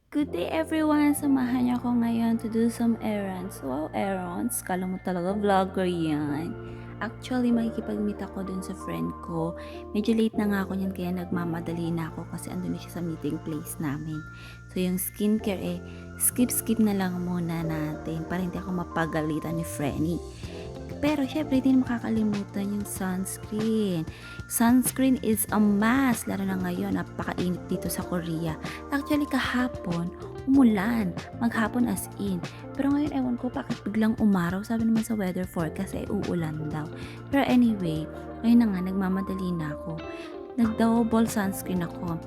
Good day everyone! Samahan niyo ako ngayon to do some errands. Wow, errands? Kala mo talaga vlogger yan. Actually, makikipag-meet ako dun sa friend ko. Medyo late na nga ako niyan kaya nagmamadali na ako kasi andun na siya sa meeting place namin. So yung skincare skip na lang muna natin para hindi ako mapagalitan ni Frenny. Pero syempre, hindi makakalimutan yung sunscreen. Sunscreen is a must, lalo na ngayon, napakainit dito sa Korea. Actually, kahapon, umulan, maghapon as in. Pero ngayon, ewan ko, bakit biglang umaraw? Sabi naman sa weather forecast, uulan daw. Pero anyway, ngayon na nga, nagmamadali na ako. Nag-double sunscreen ako.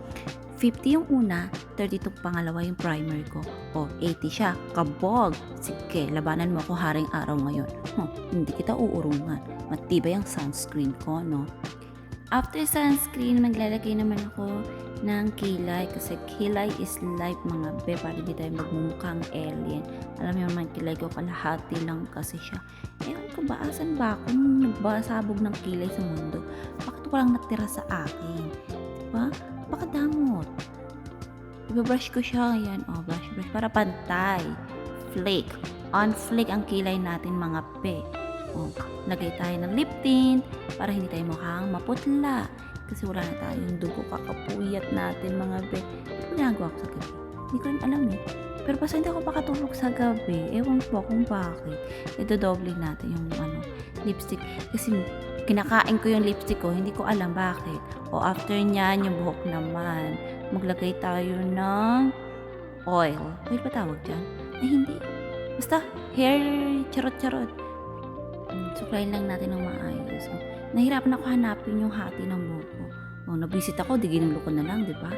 50 yung una, 32 pangalawa yung primer ko. O, 80 siya. Kabog! Sige, labanan mo ako haring araw ngayon. Hindi kita uurungan. Matibay ang sunscreen ko, no? After sunscreen, naglalagay naman ako ng kilay kasi kilay is life mga be, para di tayo magmumukhang alien. Alam niyo naman, kilay ko kalahati lang kasi siya. Ewan ko ba, asan ba ako nung nagbasabog ng kilay sa mundo? Bakit walang natira sa akin? Diba? Napakadamot. Ibabrush ko siya. Ayan, brush para pantay. Flake. On flake ang kilay natin mga pe. Lagay tayo ng lip tint para hindi tayo mukhang maputla. Kasi wala na tayong dugo, kakapuyat natin mga pe. Ano ginagawa ko sa gabi? Hindi ko rin alam eh. Pero basta hindi ako makatulog sa gabi. Ewan po kung bakit. Dodoble natin yung lipstick. Kasi kinakain ko yung lipstick ko, hindi ko alam bakit. O after nyan, yung buhok naman. Maglagay tayo ng oil. Oil ba tawag dyan? Ay, hindi. Basta, hair charot-charot. Suklayin lang natin ng maayos. So, nahirapan ako hanapin yung hati ng buhok ko. Nabisit ako, di ginulo ko na lang, di ba?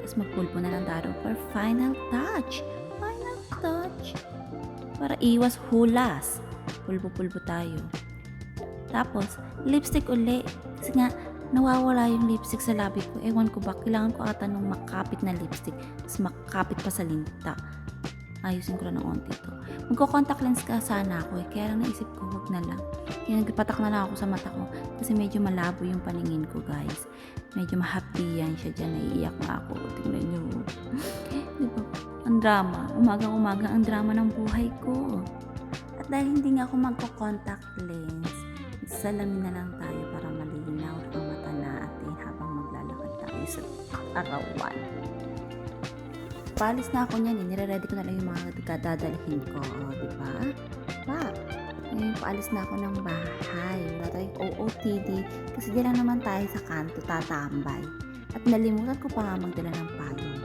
Tapos magpulpo na lang tayo for final touch. Final touch. Para iwas hulas. Pulpo-pulpo tayo. Tapos, lipstick uli. Kasi nga, nawawala yung lipstick sa labi ko. Ewan ko ba, kailangan ko ata nung makapit na lipstick. Tapos makapit pa sa linta. Ayusin ko lang ng onti to. Magko-contact lens ka sana ako kaya lang naisip ko, wag na lang. Kaya nagpatak na lang ako sa mata ko kasi medyo malabo yung paningin ko, guys. Medyo mahapdi yan siya dyan. Naiiyak na ako. Tingnan nyo. Diba? Ang drama. Umagang-umaga ang drama ng buhay ko. At dahil hindi nga ako magko-contact lens, salamin na lang tayo para malinaw ang mata natin habang maglalakad tayo sa arawan. Paalis na ako niyan, nire-ready ko na lang yung mga dadalhin ko, di ba? Ngayon paalis na ako ng bahay. Wala tayong OOTD kasi di lang naman tayo sa kanto tatambay. At nalimutan ko pa nga magdala ng payong.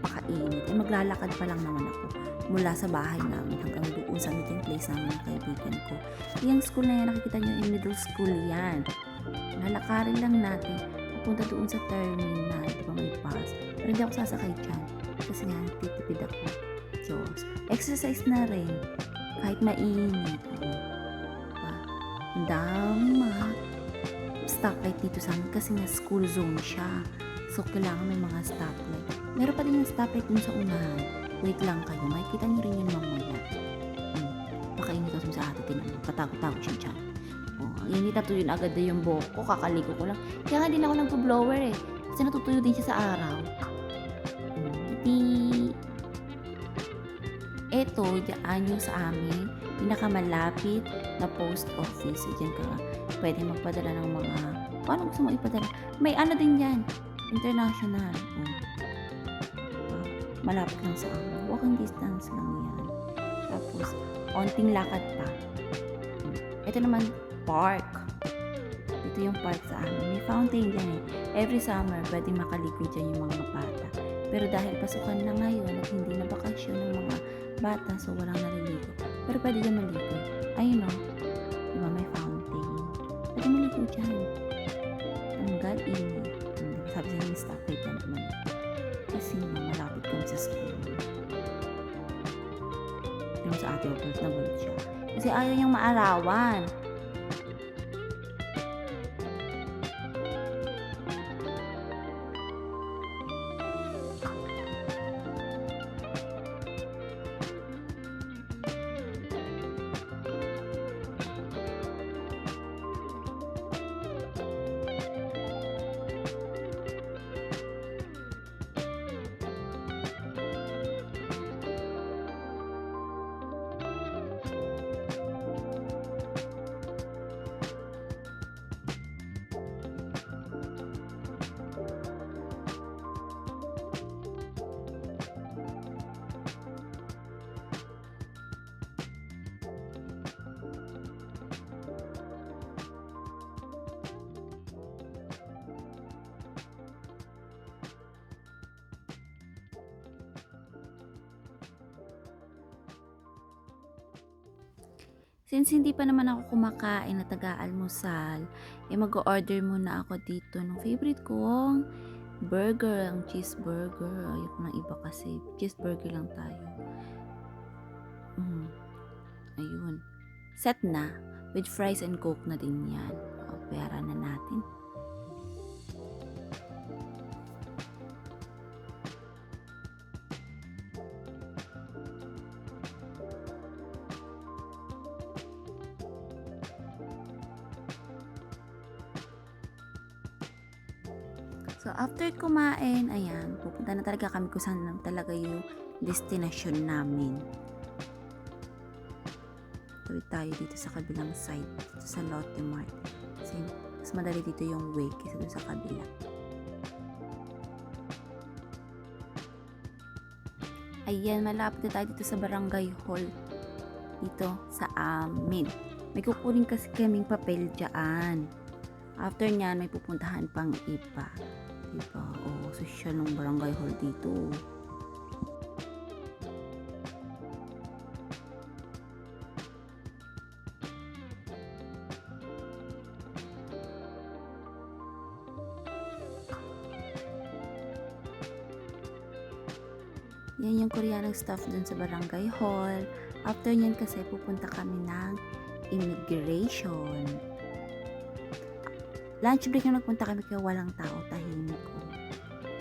Pakainit. Maglalakad pa lang naman ako mula sa bahay namin hanggang doon sa meeting place namin ng kaibigan ko. Yung school na yan, nakikita nyo yung middle school yan. Lalakarin lang natin papunta doon sa terminal, di ba may bus. Pero hindi ako sasakay dyan kasi nga titipid ako. Diyos. Exercise na rin kahit mainit. Ang daming mga stoplight dito sa amin kasi nga school zone siya. So, kailangan may mga stoplight. Meron pa din yung stoplight dun sa unahan. Wait lang kayo. Makikita nyo rin yun mamaya. Pakainit ako sa ate. Patago-tago siya dyan. Init na tuyo na agad na yung buhok ko. Kakaligo ko lang. Kaya nga din ako nagpo-blower eh. Kasi natutuyo din siya sa araw. Ito, dyan yung sa amin. Pinakamalapit na post office. Diyan ka pwede magpadala ng mga ano gusto mo ipadala. May ano din yan. International. Malapit lang sa amin. Walking distance lang yan. Tapos, onting lakad pa. Ito naman, park. Ito yung park sa amin. May fountain dyan eh. Every summer, pwede makaligo dyan yung mga bata. Pero dahil pasukan na ngayon at hindi na bakasyon ng mga bata, so walang naliligo. Pero pwede dyan maligo. Ayun o. Diba may fountain. Pwede maligo dyan. Tanggal init. Sabi sa yung staff rate yan naman. Kasi malapit kami sa school. Yung sa ate, opals na bulot siya. Kasi ayaw niyang maarawan. Since hindi pa naman ako kumakain na taga-almusal, mag-o-order muna ako dito ng favorite kong burger, ang cheeseburger. Ayoko ng iba kasi, cheeseburger lang tayo. Ayun. Set na. With fries and coke na din yan. O, pera na natin. So, after kumain, ayan, pupunta na talaga kami kung saan lang talaga yung destination namin. Tawid tayo dito sa kabilang side, dito sa Lotte Mart. Kasi mas madali dito yung way kaysa doon sa kabila. Ayan, malapit na tayo dito sa Barangay Hall. Dito sa amin. May kukunin kasi kaming papel dyan. After nyan, may pupuntahan pang iba. Diba? O, social ng Barangay Hall dito. Yan yung Koreanong staff dun sa Barangay Hall. After nyan kasi pupunta kami ng immigration. Lunch break na nagpunta kami kaya walang tao, tahimik ko.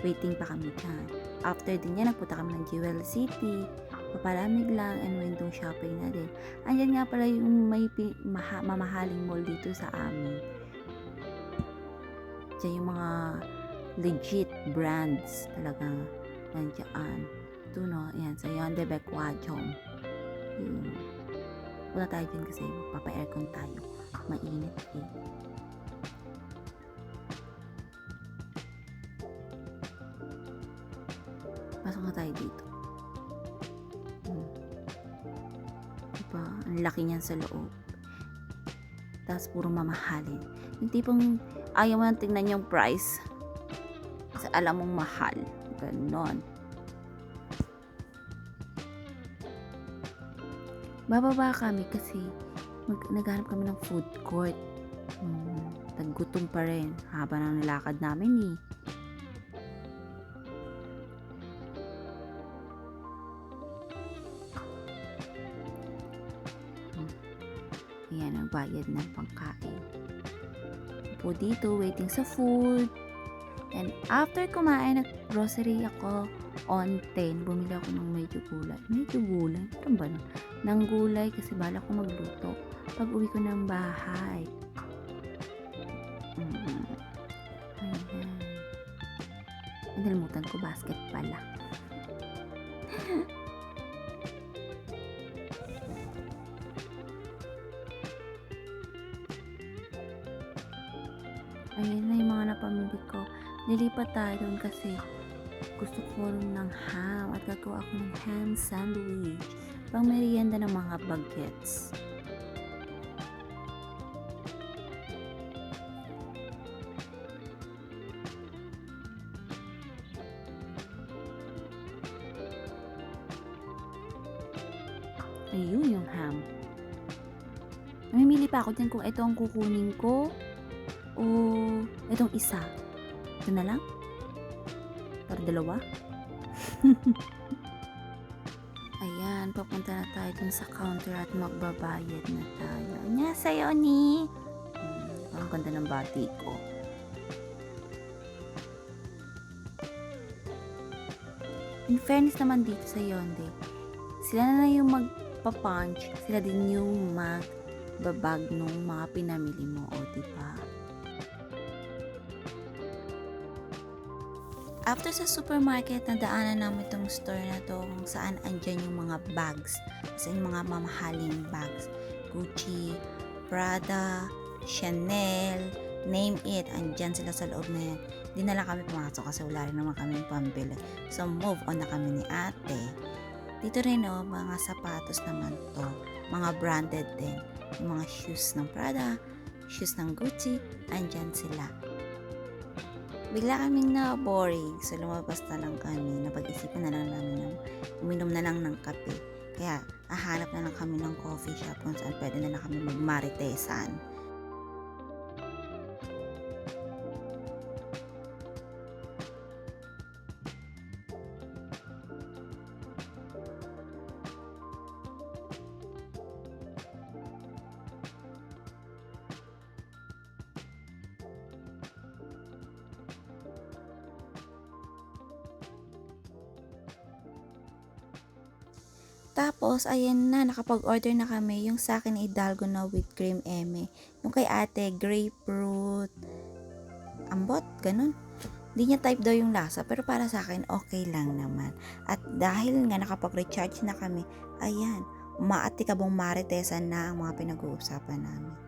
Waiting pa kami dyan. After din yan, nagpunta kami ng Jewel City. Papalamig lang and window shopping na din. Andyan nga pala yung may mamahaling mall dito sa amin. Diyan yung mga legit brands talagang nandiyan. Ito no, ayan, sa Hyundai Baekwajong. Wala tayo dyan kasi papa-aircon tayo. Mainit eh. Pasok na tayo dito. Diba? Ang laki niyan sa loob. Tapos puro mamahalin. Yung tipong ayaw mo nang tingnan yung price. Kasi alam mong mahal. Ganon. Bababa kami kasi naghanap kami ng food court. Naggutom pa rin. Haba ng nalakad namin eh. Ayan, ang bayad ng pangkain. Po dito, waiting sa food. And after kumain, nag-grocery ako on 10. Bumili ako ng medyo gulay. Medyo gulay? Ano ba na? Nang gulay kasi bala ko magluto. Pag uwi ko ng bahay. Ayan. Nalimutan ko, basket pala. Ayan na yung mga napamili ko. Nilipat tayo doon kasi gusto ko rin ng ham at gagawa ako ng ham sandwich. Pang merienda ng mga bagets. Ayun yung ham. Namimili pa ako dyan kung ito ang kukunin ko o itong isa. Ito na lang? Para dalawa? Ayan, papunta na tayo dun sa counter at magbabayad na tayo. Anya sa'yo ni? Ang ganda ng bati ko. In fairness naman dito sa Hyundai, sila na yung magpa-punch, sila din yung magbabag nung mga pinamili mo, o diba? After sa supermarket, nadaanan namin itong store na to kung saan andyan yung mga bags. Kasi yung mga mamahaling bags. Gucci, Prada, Chanel, name it. Andyan sila sa loob na yan. Di na lang kami pumasok kasi wala rin naman kami pambili. So move on na kami ni ate. Dito rin mga sapatos naman to. Mga branded din. Yung mga shoes ng Prada, shoes ng Gucci, andyan sila. Bigla kaming na-boring. So, lumabas na lang kami. Napag-isipan na lang namin uminom na lang ng kape. Kaya hahanap na lang kami ng coffee shop kung saan pwede na lang kami magmaritesan. Tapos ayan na, nakapag-order na kami. Yung sa akin ay dalgona with cream eme. Yung kay ate, grapefruit, ambot, ganun. Hindi niya type daw yung lasa, pero para sa akin, okay lang naman. At dahil nga nakapag-recharge na kami, ayan, umaatikabong maritesan na ang mga pinag-uusapan namin.